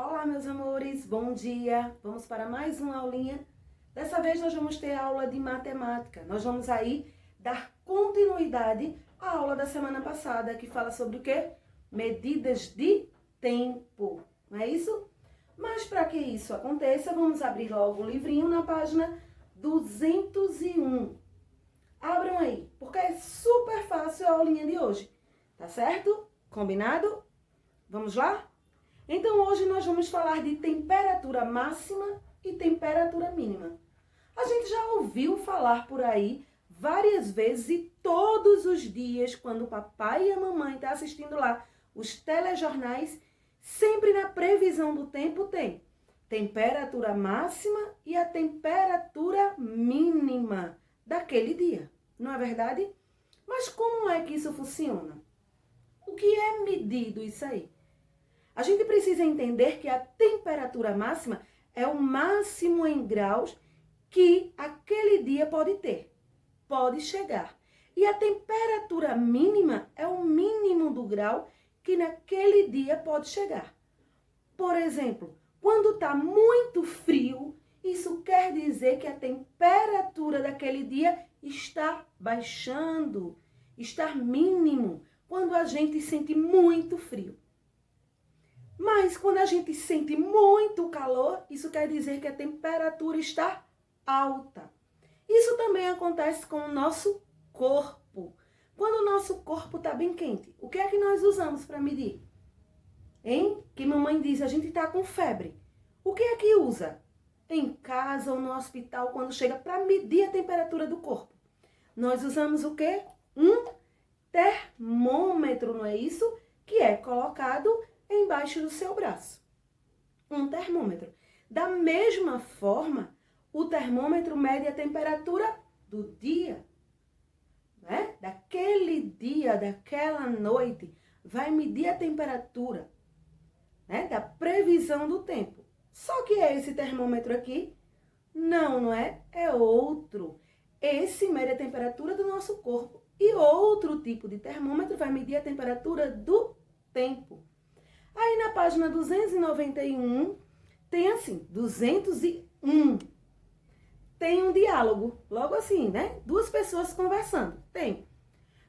Olá, meus amores, bom dia! Vamos para mais uma aulinha. Dessa vez nós vamos ter aula de matemática. Nós vamos aí dar continuidade à aula da semana passada, que fala sobre o quê? Medidas de tempo, não é isso? Mas para que isso aconteça, vamos abrir logo o livrinho na página 201. Abram aí, porque é super fácil a aulinha de hoje, tá certo? Combinado? Vamos lá? Então, hoje nós vamos falar de temperatura máxima e temperatura mínima. A gente já ouviu falar por aí várias vezes e todos os dias, quando o papai e a mamãe estão assistindo lá os telejornais, sempre na previsão do tempo tem temperatura máxima e a temperatura mínima daquele dia. Não é verdade? Mas como é que isso funciona? O que é medido isso aí? A gente precisa entender que a temperatura máxima é o máximo em graus que aquele dia pode ter, pode chegar. E a temperatura mínima é o mínimo do grau que naquele dia pode chegar. Por exemplo, quando está muito frio, isso quer dizer que a temperatura daquele dia está baixando, está mínimo, quando a gente sente muito frio. Mas quando a gente sente muito calor, isso quer dizer que a temperatura está alta. Isso também acontece com o nosso corpo. Quando o nosso corpo está bem quente, o que é que nós usamos para medir? Hein? Que mamãe diz, a gente está com febre. O que é que usa? Em casa ou no hospital, quando chega para medir a temperatura do corpo. Nós usamos o quê? Um termômetro, não é isso? Que é colocado embaixo do seu braço. Um termômetro. Da mesma forma, o termômetro mede a temperatura do dia, né? Daquele dia, daquela noite, vai medir a temperatura, né? Da previsão do tempo. Só que é esse termômetro aqui? Não é? É outro. Esse mede a temperatura do nosso corpo. E outro tipo de termômetro vai medir a temperatura do tempo. Aí na página 291, tem assim, 201. Tem um diálogo, logo assim, né? Duas pessoas conversando. Tem.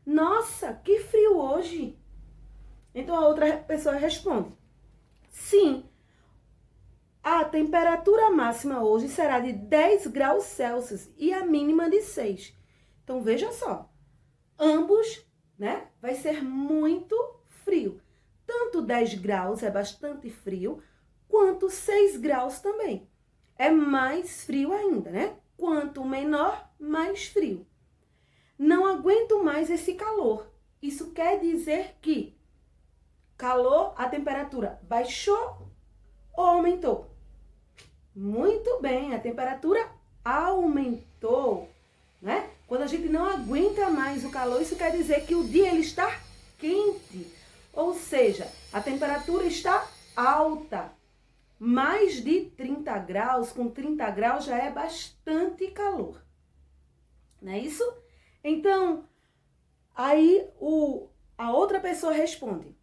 Nossa, que frio hoje. Então a outra pessoa responde. Sim, a temperatura máxima hoje será de 10 graus Celsius e a mínima de 6. Então veja só, ambos, né? Vai ser muito frio. Tanto 10 graus é bastante frio, quanto 6 graus também. É mais frio ainda, né? Quanto menor, mais frio. Não aguento mais esse calor. Isso quer dizer que calor, a temperatura baixou ou aumentou? Muito bem, a temperatura aumentou, né? Quando a gente não aguenta mais o calor, isso quer dizer que o dia ele está quente. Ou seja, a temperatura está alta. Mais de 30 graus, com 30 graus já é bastante calor. Não é isso? Então, aí a outra pessoa responde.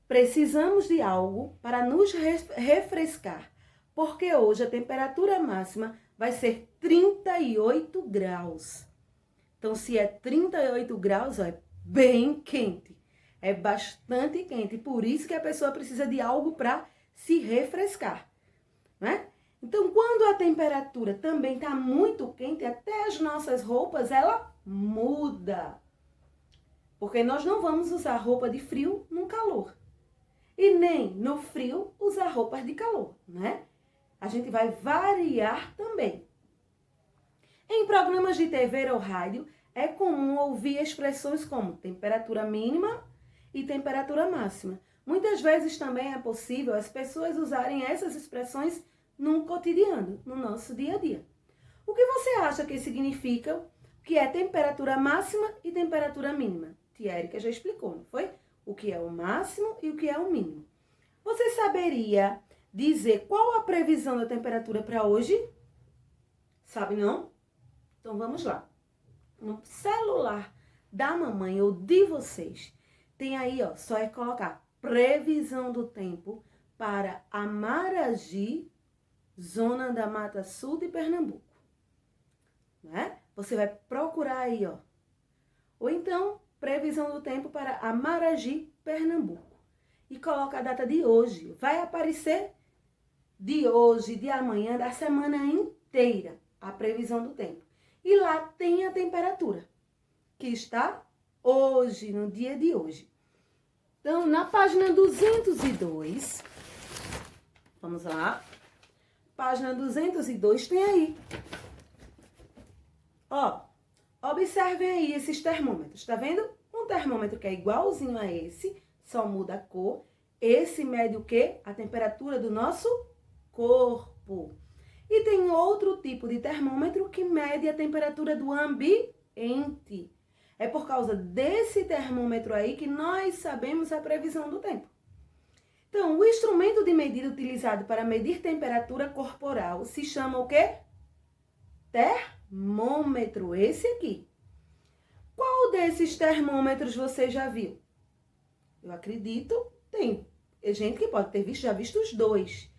Precisamos de algo para nos refrescar, porque hoje a temperatura máxima vai ser 38 graus. Então, se é 38 graus, ó, é bem quente. É bastante quente, por isso que a pessoa precisa de algo para se refrescar, né? Então, quando a temperatura também está muito quente, até as nossas roupas, ela muda. Porque nós não vamos usar roupa de frio no calor. E nem no frio usar roupas de calor, né? A gente vai variar também. Em programas de TV ou rádio, é comum ouvir expressões como temperatura mínima e temperatura máxima. Muitas vezes também é possível as pessoas usarem essas expressões no cotidiano, no nosso dia a dia. O que você acha que significa que é temperatura máxima e temperatura mínima? Tia Érica já explicou, não foi? O que é o máximo e o que é o mínimo. Você saberia dizer qual a previsão da temperatura para hoje? Sabe não? Então vamos lá. No celular da mamãe ou de vocês, tem aí, ó, só é colocar previsão do tempo, para Amaragi, zona da Mata Sul de Pernambuco. Né? Você vai procurar aí, ó. Ou então, previsão do tempo para Amaragi, Pernambuco. E coloca a data de hoje. Vai aparecer de hoje, de amanhã, da semana inteira, a previsão do tempo. E lá tem a temperatura, que está hoje, no dia de hoje. Então, na página 202, vamos lá. Página 202 tem aí. Ó, observem aí esses termômetros, tá vendo? Um termômetro que é igualzinho a esse, só muda a cor. Esse mede o quê? A temperatura do nosso corpo. E tem outro tipo de termômetro que mede a temperatura do ambiente. É por causa desse termômetro aí que nós sabemos a previsão do tempo. Então, o instrumento de medida utilizado para medir temperatura corporal se chama o quê? Termômetro, esse aqui. Qual desses termômetros você já viu? Eu acredito, tem gente que pode ter visto, já visto os dois.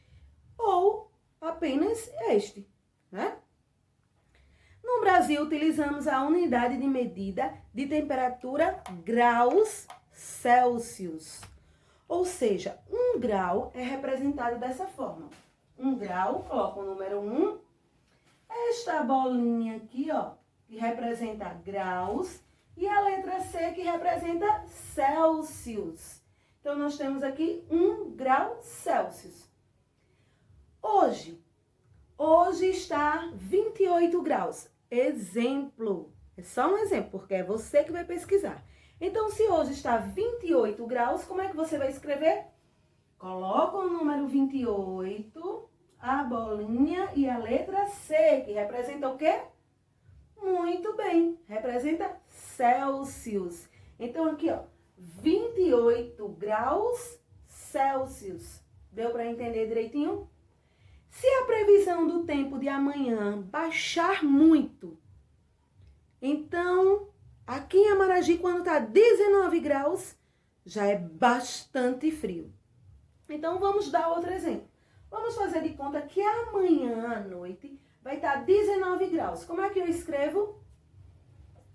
Ou apenas este, né? No Brasil, utilizamos a unidade de medida de temperatura graus Celsius. Ou seja, 1 grau é representado dessa forma. 1 grau, coloca o número 1. Esta bolinha aqui, ó, que representa graus. E a letra C, que representa Celsius. Então, nós temos aqui 1 grau Celsius. Hoje está 28 graus. Exemplo. É só um exemplo, porque é você que vai pesquisar. Então, se hoje está 28 graus, como é que você vai escrever? Coloca o número 28, a bolinha e a letra C, que representa o quê? Muito bem, representa Celsius. Então, aqui, ó, 28 graus Celsius. Deu para entender direitinho? Se a previsão do tempo de amanhã baixar muito, então, aqui em Amaragi, quando está 19 graus, já é bastante frio. Então, vamos dar outro exemplo. Vamos fazer de conta que amanhã à noite vai estar 19 graus. Como é que eu escrevo?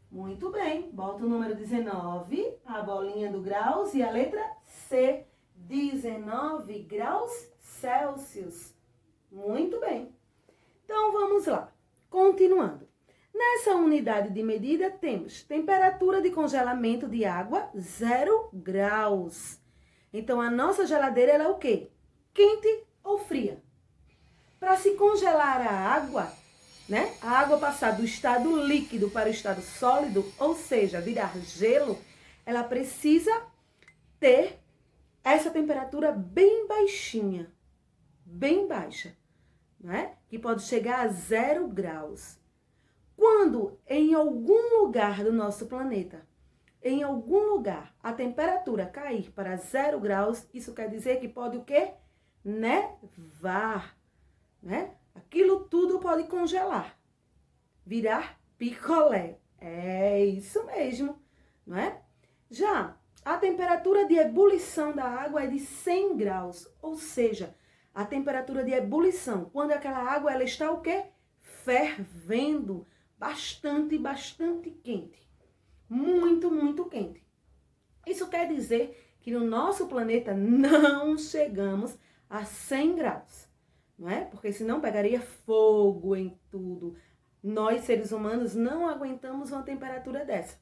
Muito bem. Bota o número 19, a bolinha do graus e a letra C. 19 graus Celsius. Muito bem. Então, vamos lá. Continuando. Nessa unidade de medida, temos temperatura de congelamento de água, 0 graus. Então, a nossa geladeira, ela é o quê? Quente ou fria? Para se congelar a água, né? A água passar do estado líquido para o estado sólido, ou seja, virar gelo, ela precisa ter essa temperatura bem baixinha, bem baixa, né? Que pode chegar a 0 graus. Quando em algum lugar do nosso planeta, em algum lugar, a temperatura cair para 0 graus, isso quer dizer que pode o quê? Nevar, né? Aquilo tudo pode congelar, virar picolé. É isso mesmo, não é? Já a temperatura de ebulição da água é de 100 graus, ou seja, a temperatura de ebulição, quando aquela água ela está o quê? Fervendo, bastante quente. Muito, muito quente. Isso quer dizer que no nosso planeta não chegamos a 100 graus, não é? Porque senão pegaria fogo em tudo. Nós, seres humanos, não aguentamos uma temperatura dessa.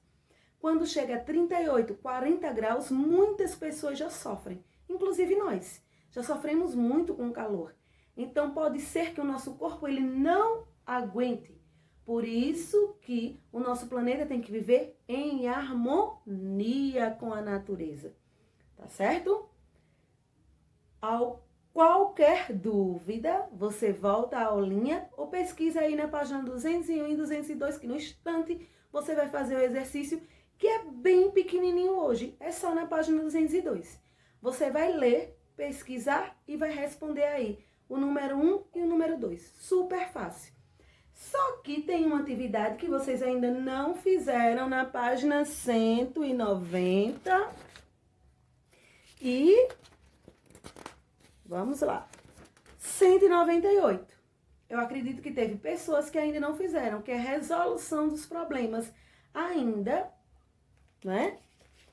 Quando chega a 38, 40 graus, muitas pessoas já sofrem, inclusive nós. Já sofremos muito com o calor. Então, pode ser que o nosso corpo ele não aguente. Por isso que o nosso planeta tem que viver em harmonia com a natureza. Tá certo? Qualquer dúvida, você volta à aulinha ou pesquisa aí na página 201 e 202, que no instante você vai fazer o exercício, que é bem pequenininho hoje. É só na página 202. Você vai ler, pesquisar e vai responder aí o número 1 e o número 2. Super fácil. Só que tem uma atividade que vocês ainda não fizeram na página 190. E Vamos lá. 198. Eu acredito que teve pessoas que ainda não fizeram, que é resolução dos problemas ainda, né?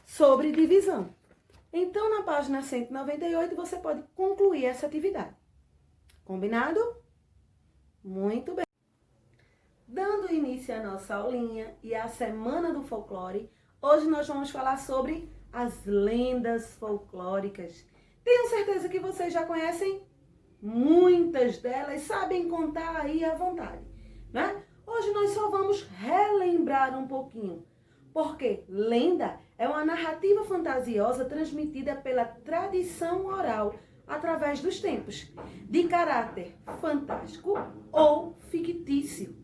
Sobre divisão. Então, na página 198, você pode concluir essa atividade. Combinado? Muito bem. Dando início à nossa aulinha e à Semana do Folclore, hoje nós vamos falar sobre as lendas folclóricas. Tenho certeza que vocês já conhecem muitas delas, sabem contar aí à vontade, né? Hoje nós só vamos relembrar um pouquinho, porque lenda é uma narrativa fantasiosa transmitida pela tradição oral através dos tempos, de caráter fantástico ou fictício.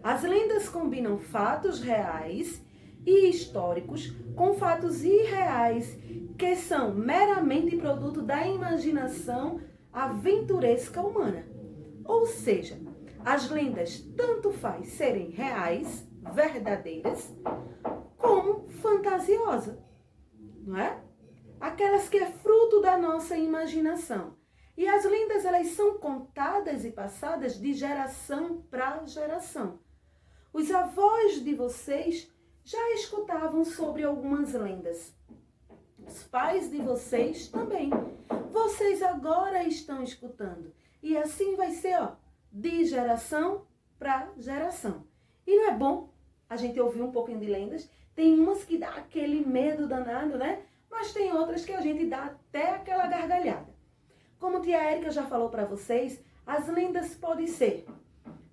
As lendas combinam fatos reais e históricos com fatos irreais, que são meramente produto da imaginação aventuresca humana. Ou seja, as lendas tanto faz serem reais, verdadeiras, como fantasiosas, não é? Aquelas que é fruto da nossa imaginação. E as lendas, elas são contadas e passadas de geração para geração. Os avós de vocês já escutavam sobre algumas lendas. Os pais de vocês também. Vocês agora estão escutando. E assim vai ser, ó, de geração para geração. E não é bom a gente ouvir um pouquinho de lendas? Tem umas que dá aquele medo danado, né? Mas tem outras que a gente dá até aquela gargalhada. Como a tia Érica já falou para vocês, as lendas podem ser,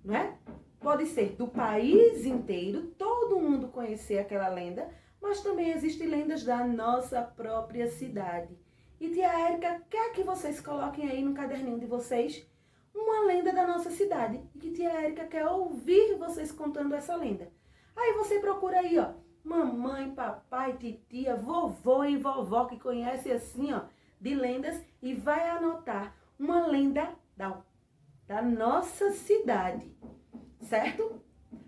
não é? Pode ser do país inteiro, todo mundo conhecer aquela lenda, mas também existem lendas da nossa própria cidade. E tia Érica quer que vocês coloquem aí no caderninho de vocês uma lenda da nossa cidade. E que tia Érica quer ouvir vocês contando essa lenda. Aí você procura aí, ó, mamãe, papai, titia, vovô e vovó que conhece assim, ó, de lendas e vai anotar uma lenda da nossa cidade. Certo?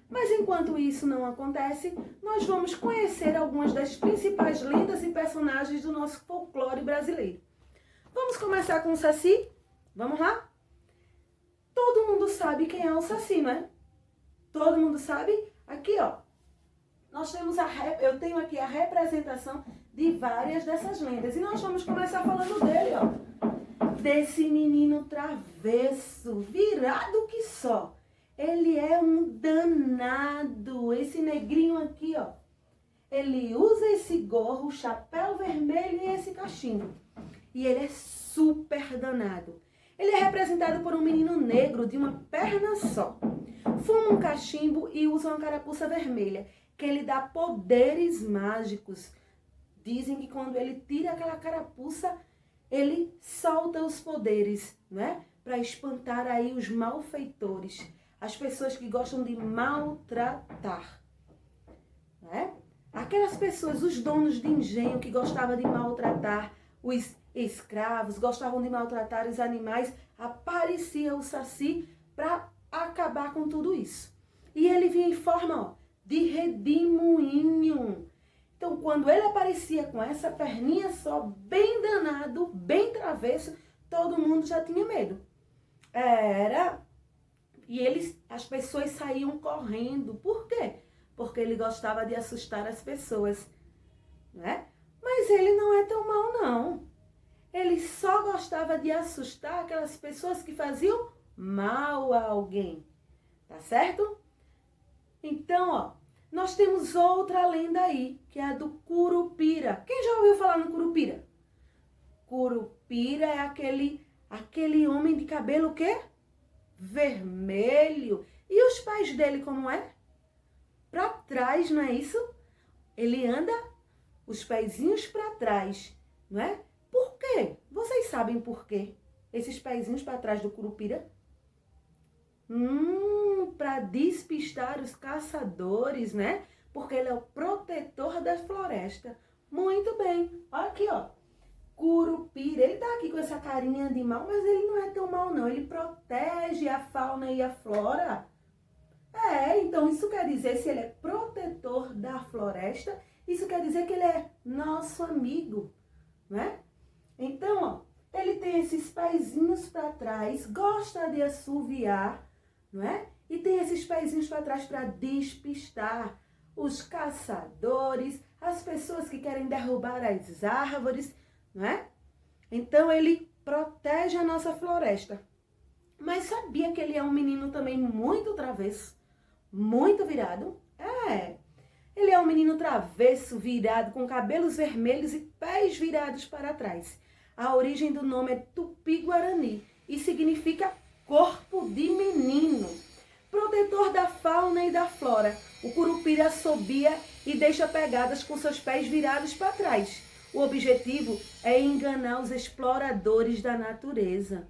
Mas enquanto isso não acontece, nós vamos conhecer algumas das principais lendas e personagens do nosso folclore brasileiro. Vamos começar com o Saci? Vamos lá? Todo mundo sabe quem é o Saci, não é? Todo mundo sabe? Aqui, ó, nós temos eu tenho aqui a representação de várias dessas lendas. E nós vamos começar falando dele, ó. Desse menino travesso, virado que só. Ele é um danado, esse negrinho aqui, ó. Ele usa esse gorro, chapéu vermelho e esse cachimbo. E ele é super danado. Ele é representado por um menino negro de uma perna só. Fuma um cachimbo e usa uma carapuça vermelha, que ele dá poderes mágicos. Dizem que quando ele tira aquela carapuça, ele solta os poderes, né? Para espantar aí os malfeitores. As pessoas que gostam de maltratar, né? Aquelas pessoas, os donos de engenho que gostavam de maltratar os escravos, gostavam de maltratar os animais, aparecia o Saci para acabar com tudo isso. E ele vinha em forma, ó, de redemoinho. Então, quando ele aparecia com essa perninha só, bem danado, bem travesso, todo mundo já tinha medo. E as pessoas saíam correndo. Por quê? Porque ele gostava de assustar as pessoas, né? Mas ele não é tão mau, não. Ele só gostava de assustar aquelas pessoas que faziam mal a alguém. Tá certo? Então, ó, nós temos outra lenda aí, que é a do Curupira. Quem já ouviu falar no Curupira? Curupira é aquele homem de cabelo o quê? Vermelho. E os pés dele como é? Para trás, não é isso? Ele anda os pezinhos para trás, não é? Por quê? Vocês sabem por quê? Esses pezinhos para trás do Curupira? Para despistar os caçadores, né? Porque ele é o protetor da floresta. Muito bem. Olha aqui, ó. Curupira, ele tá aqui com essa carinha de mal, mas ele não é tão mal, não. Ele protege a fauna e a flora. Então isso quer dizer, se ele é protetor da floresta, isso quer dizer que ele é nosso amigo, né? Então, ó, Ele tem esses pezinhos para trás, gosta de assoviar, não é? E tem esses pezinhos para trás para despistar os caçadores, as pessoas que querem derrubar as árvores, não é? Então ele protege a nossa floresta. Mas sabia que ele é um menino também muito travesso, muito virado? Ele é um menino travesso, virado, com cabelos vermelhos e pés virados para trás. A origem do nome é Tupi-Guarani e significa corpo de menino. Protetor da fauna e da flora, o curupira assobia e deixa pegadas com seus pés virados para trás. O objetivo é enganar os exploradores da natureza.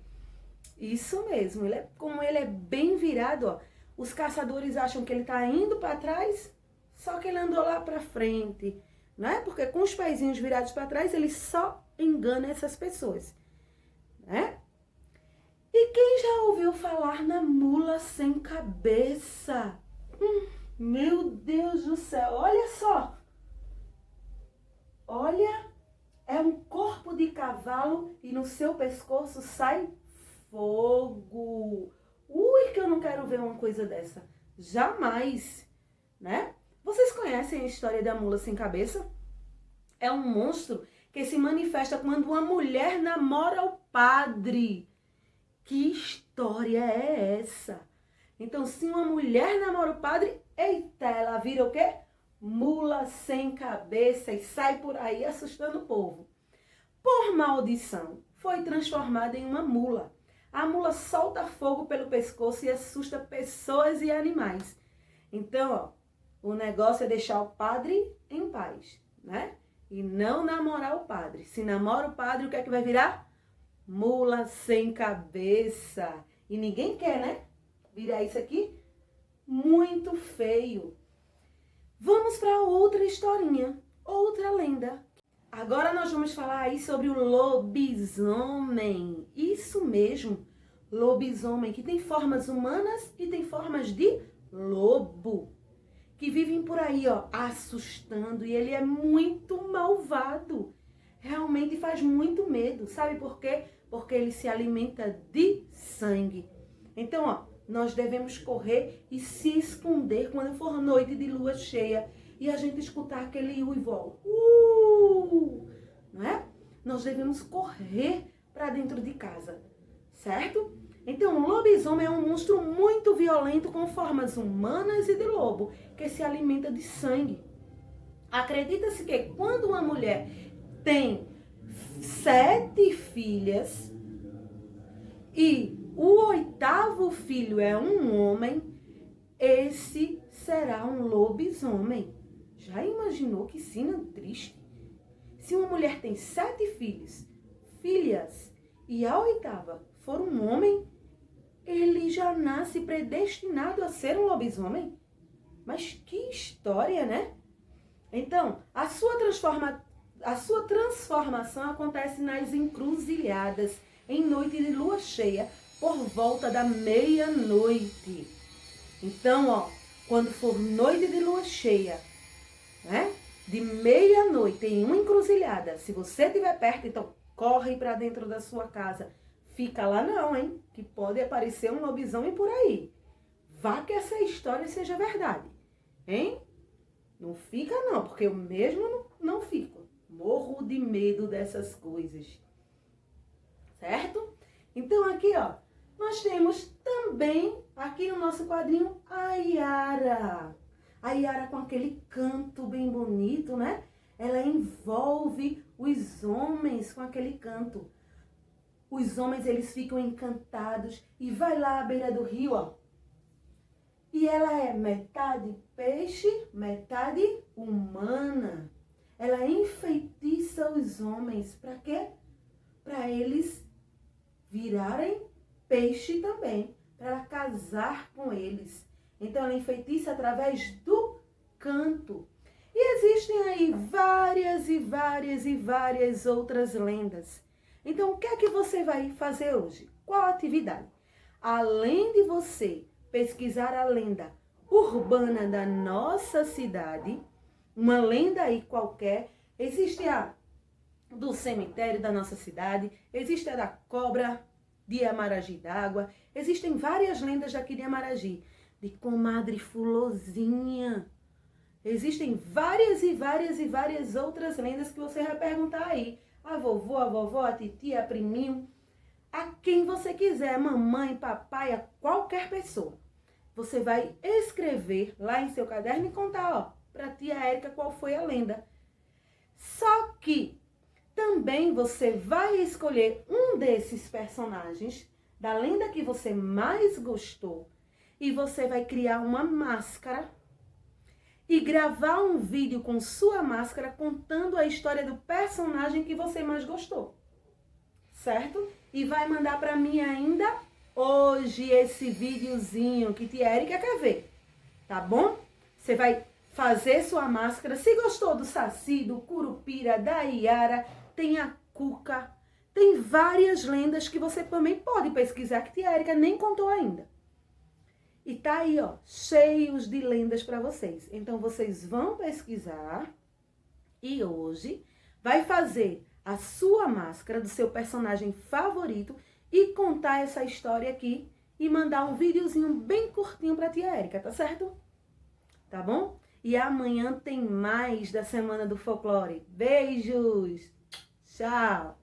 Isso mesmo, como ele é bem virado, ó, os caçadores acham que ele está indo para trás, só que ele andou lá para frente, né? Porque com os pezinhos virados para trás, ele só engana essas pessoas, né? E quem já ouviu falar na mula sem cabeça? Meu Deus do céu, olha só. Olha, é um corpo de cavalo e no seu pescoço sai fogo. Ui, que eu não quero ver uma coisa dessa. Jamais, né? Vocês conhecem a história da mula sem cabeça? É um monstro que se manifesta quando uma mulher namora o padre. Que história é essa? Então, se uma mulher namora o padre, eita, ela vira o quê? Mula sem cabeça e sai por aí assustando o povo. Por maldição, foi transformada em uma mula. A mula solta fogo pelo pescoço e assusta pessoas e animais. Então, ó, o negócio é deixar o padre em paz, né? E não namorar o padre. Se namora o padre, o que é que vai virar? Mula sem cabeça. E ninguém quer, né? Virar isso aqui? Muito feio. Vamos para outra historinha, outra lenda. Agora nós vamos falar aí sobre o lobisomem. Isso mesmo, lobisomem, que tem formas humanas e tem formas de lobo. Que vivem por aí, ó, assustando. E ele é muito malvado. Realmente faz muito medo. Sabe por quê? Porque ele se alimenta de sangue. Então, ó, nós devemos correr e se esconder quando for noite de lua cheia e a gente escutar aquele uivo, não é? Nós devemos correr para dentro de casa, certo? Então, o lobisomem é um monstro muito violento com formas humanas e de lobo, que se alimenta de sangue. Acredita-se que quando uma mulher tem 7 filhas e o 8º filho é um homem, esse será um lobisomem. Já imaginou que cena triste? Se uma mulher tem 7 filhas, e a 8ª for um homem, ele já nasce predestinado a ser um lobisomem? Mas que história, né? Então, a sua transformação acontece nas encruzilhadas, em noite de lua cheia, por volta da meia-noite. Então, ó, quando for noite de lua cheia, né? De meia-noite em uma encruzilhada, se você estiver perto, então corre para dentro da sua casa. Fica lá não, hein? Que pode aparecer um lobisomem por aí. Vá que essa história seja verdade, hein? Não fica não, porque eu mesmo não fico. Morro de medo dessas coisas. Certo? Então aqui, ó, nós temos também, aqui no nosso quadrinho, a Yara. A Yara com aquele canto bem bonito, né? Ela envolve os homens com aquele canto. Os homens, eles ficam encantados e vai lá à beira do rio, ó. E ela é metade peixe, metade humana. Ela enfeitiça os homens. Para quê? Para eles virarem peixe também. Para casar com eles. Então, ela enfeitiça através do canto. E existem aí várias outras lendas. Então, o que é que você vai fazer hoje? Qual a atividade? Além de você pesquisar a lenda urbana da nossa cidade, uma lenda aí qualquer, existe a do cemitério da nossa cidade, existe a da cobra de Amaragi d'Água, existem várias lendas daqui de Amaragi, de comadre Fulozinha. Existem várias e várias e várias outras lendas que você vai perguntar aí. A vovó, a vovó, a titia, a priminho, a quem você quiser, mamãe, papai, a qualquer pessoa. Você vai escrever lá em seu caderno e contar, ó, pra tia Érica qual foi a lenda. Só que também você vai escolher um desses personagens da lenda que você mais gostou e você vai criar uma máscara e gravar um vídeo com sua máscara contando a história do personagem que você mais gostou, certo? E vai mandar para mim ainda hoje esse videozinho que tia Érica quer ver, tá bom? Você vai fazer sua máscara. Se gostou do Saci, do Curupira, da Iara, tem a Cuca, tem várias lendas que você também pode pesquisar que tia Érica nem contou ainda. E tá aí, ó, cheios de lendas para vocês. Então, vocês vão pesquisar e hoje vai fazer a sua máscara do seu personagem favorito e contar essa história aqui e mandar um videozinho bem curtinho pra tia Érica, tá certo? Tá bom? E amanhã tem mais da Semana do Folclore. Beijos! Tchau!